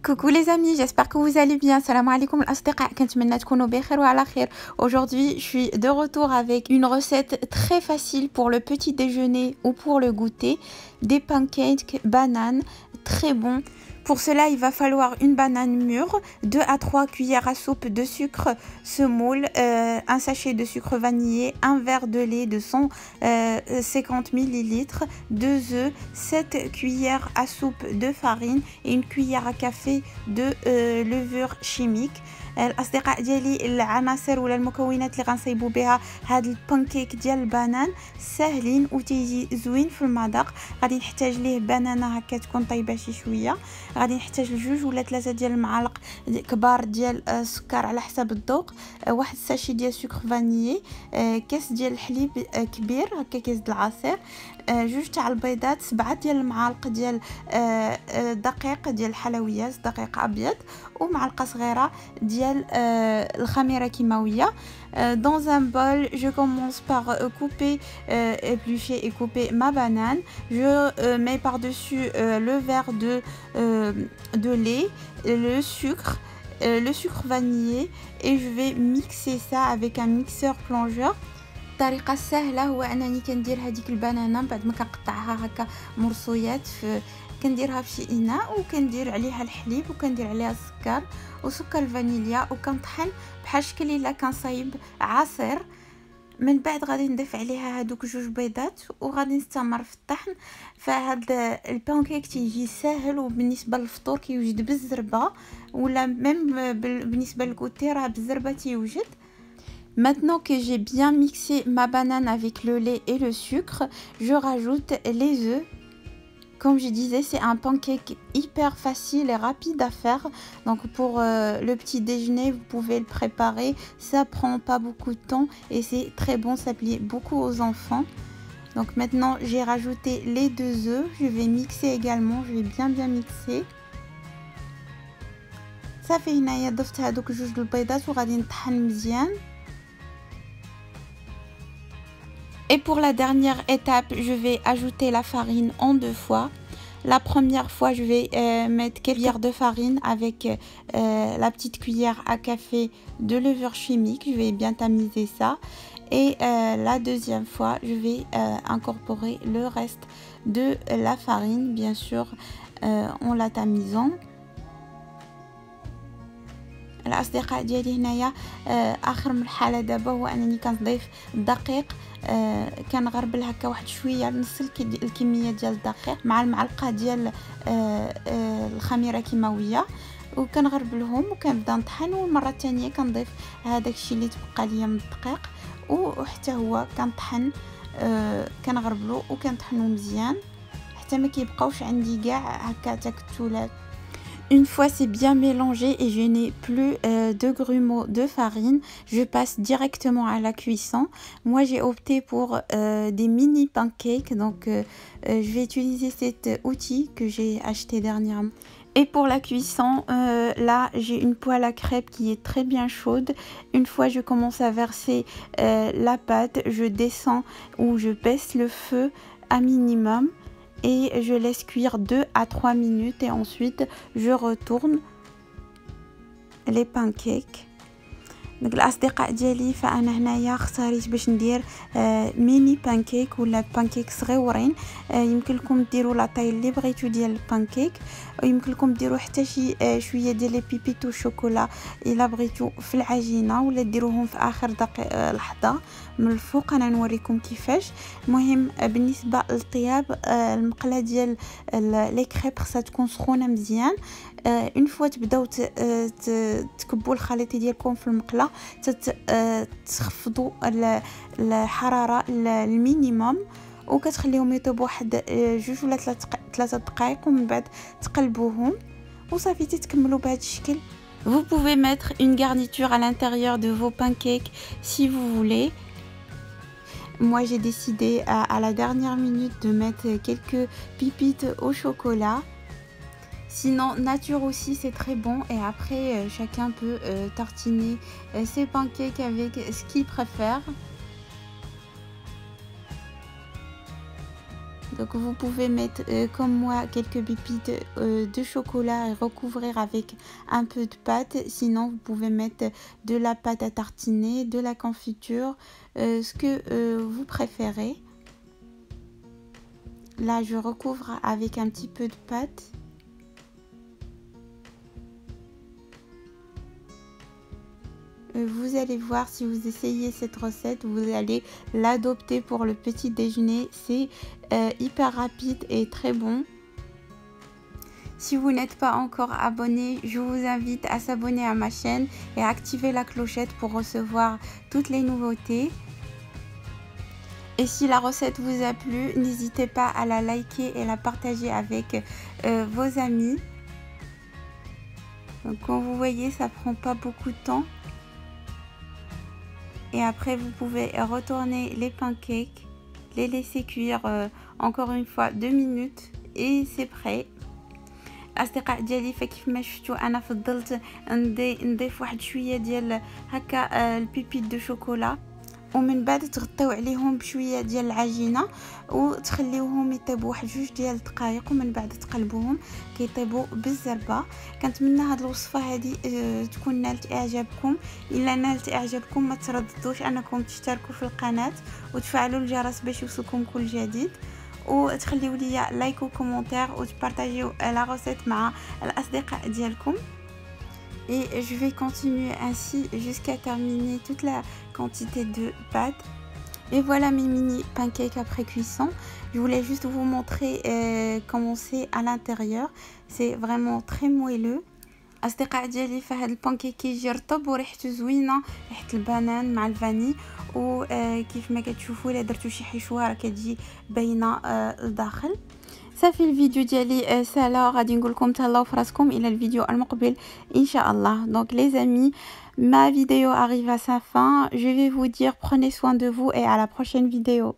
Coucou les amis, j'espère que vous allez bien. Salam alaikum الأصدقاء, كنتمنى تكونوا بخير وعلى خير. Aujourd'hui, je suis de retour avec une recette très facile pour le petit déjeuner ou pour le goûter, des pancakes bananes très bons. Pour cela, il va falloir une banane mûre, 2 à 3 cuillères à soupe de sucre semoule, un sachet de sucre vanillé, un verre de lait de 150 ml, 2 œufs, 7 cuillères à soupe de farine et une cuillère à café de levure chimique. الاصدقاء ديالي العناصر ولا المكونات اللي غنصايبوا بها هاد البانكيك ديال البنان ساهلين وتيجي زوين في المذاق. غادي نحتاج ليه بنانه هكا تكون طيبه شي شويه، غادي نحتاج 2 ولا 3 ديال المعالق كبار ديال السكر على حسب الذوق، واحد الساشي ديال سكر فانيي، كاس ديال الحليب كبير هكا كاس د العصير، 2 تاع البيضات، 7 ديال المعالق ديال دقيق ديال الحلويات دقيق ابيض، ومعلقه صغيره ديال الخميره كيماويه. Dans un bol, je commence par couper, éplucher et couper ma banane. Je mets par-dessus le verre de lait, le sucre vanillé, et je vais mixer ça avec un mixeur plongeur. الطريقه السهله هو انني كندير هذيك البنانه بعد ما كنقطعها هكا مرصويات، كنديرها في شي اناء وكندير عليها الحليب وكندير عليها السكر وسكر الفانيليا وكنطحن بحال شكل الا كنصايب عصير. من بعد غادي نضيف عليها هذوك 2 بيضات وغادي نستمر في الطحن. فهاد البانكيك تيجي ساهل، وبالنسبه للفطور كيوجد بالزربه، ولا ميم بالنسبه للكوتي راه بالزربه تيوجد. Maintenant que j'ai bien mixé ma banane avec le lait et le sucre, je rajoute les œufs. Comme je disais, c'est un pancake hyper facile et rapide à faire. Donc pour le petit déjeuner, vous pouvez le préparer. Ça prend pas beaucoup de temps et c'est très bon, ça plaît beaucoup aux enfants. Donc maintenant, j'ai rajouté les 2 œufs. Je vais mixer également, je vais bien mixer. صافي هنايا ضفت هذوك 2 البيضات وغادي نطحن مزيان. Et pour la dernière étape, je vais ajouter la farine en 2 fois. La première fois, je vais mettre quelques cuillères de farine avec la petite cuillère à café de levure chimique. Je vais bien tamiser ça. Et la deuxième fois, je vais incorporer le reste de la farine, bien sûr, en la tamisant. الأصدقاء ديالي هنايا اخر مرحله دابا هو انني كنضيف الدقيق، كنغربل هكا واحد شويه نص الكميه ديال الدقيق مع المعلقه ديال الخميره كيماويه، وكنغربلهم وكنبدا نطحن. والمره الثانيه كنضيف هذاك الشيء اللي تبقى ليا من الدقيق وحتى هو كنطحن، كنغربلو وكنطحنو مزيان حتى ما كيبقاوش عندي كاع هكا تكتلات. Une fois c'est bien mélangé et je n'ai plus de grumeaux de farine, je passe directement à la cuisson. Moi j'ai opté pour des mini pancakes, donc je vais utiliser cet outil que j'ai acheté dernièrement. Et pour la cuisson, là j'ai une poêle à crêpes qui est très bien chaude. Une fois je commence à verser la pâte, je descends ou je baisse le feu à minimum. Et je laisse cuire 2 à 3 minutes et ensuite je retourne les pancakes. دونك الاصدقاء ديالي فانا هنايا اختاريت باش ندير ميني بانكيك ولا بانكيك صغيورين. يمكن لكم ديروا لاطاي اللي بغيتو ديال البانكيك، ويمكن لكم ديروا حتى شي شويه ديال لي بيبيتو شوكولا الا بغيتو في العجينه، ولا ديروهم في اخر لحظه من الفوق. انا نوريكم كيفاش. المهم بالنسبه للطياب، المقله ديال لي كريب خصها تكون سخونه مزيان. اون فوا تبداو تكبوا الخليط ديالكم في المقله، تخفضوا الحراره المينيموم وكتخليهم يطيبوا واحد 2 ولا 3 دقائق، ومن بعد تقلبوهم وصافي تكملوا بهذا الشكل. Vous pouvez mettre une garniture à l'intérieur de vos pancakes si vous voulez. Moi j'ai décidé à la dernière minute de mettre quelques pépites au chocolat. Sinon nature aussi c'est très bon, et après chacun peut tartiner ses pancakes avec ce qu'il préfère. Donc vous pouvez mettre comme moi quelques pépites de chocolat et recouvrir avec un peu de pâte. Sinon vous pouvez mettre de la pâte à tartiner, de la confiture, ce que vous préférez. Là je recouvre avec un petit peu de pâte. Vous allez voir, si vous essayez cette recette, vous allez l'adopter pour le petit déjeuner. C'est hyper rapide et très bon. Si vous n'êtes pas encore abonné, je vous invite à s'abonner à ma chaîne et à activer la clochette pour recevoir toutes les nouveautés. Et si la recette vous a plu, n'hésitez pas à la liker et la partager avec vos amis. Donc, comme vous voyez, ça prend pas beaucoup de temps. Et après vous pouvez retourner les pancakes, les laisser cuire encore une fois 2 minutes et c'est prêt. اصدقاء ديالي فكيف ما شفتوا انا فضلت نضيف واحد شويه ديال هكا البيبيت دو شوكولا، ومن بعد تغطيو عليهم بشويه ديال العجينه وتخليوهم يطيبوا واحد 2 ديال الدقائق، ومن بعد تقلبوهم كيطيبوا بالزربه. كنتمنى هاد الوصفه هذه تكون نالت اعجابكم. الا نالت اعجابكم ما ترددوش انكم تشتركوا في القناه وتفعلوا الجرس باش يوصلكم كل جديد، وتخليوا لي لايك وكومونتير وتبارطاجيو لا recette مع الاصدقاء ديالكم. Et je vais continuer ainsi jusqu'à terminer toute la quantité de pâte. Et voilà mes mini pancakes après cuisson. Je voulais juste vous montrer comment c'est à l'intérieur. C'est vraiment très moelleux. اصدقاء ديالي فهاد البانكيك كيجي رطب وريحته زوينه، ريحه البنان مع الفاني، وكيف ما كتشوفوا الا درتو شي حشوه راه كتجي باينه الداخل. صافي الفيديو ديالي سالا، غادي نقول لكم تهلاو في راسكم الى الفيديو المقبل ان شاء الله. Donc les amis, ma vidéo arrive à sa fin. Je vais vous dire prenez soin de vous et à la prochaine vidéo.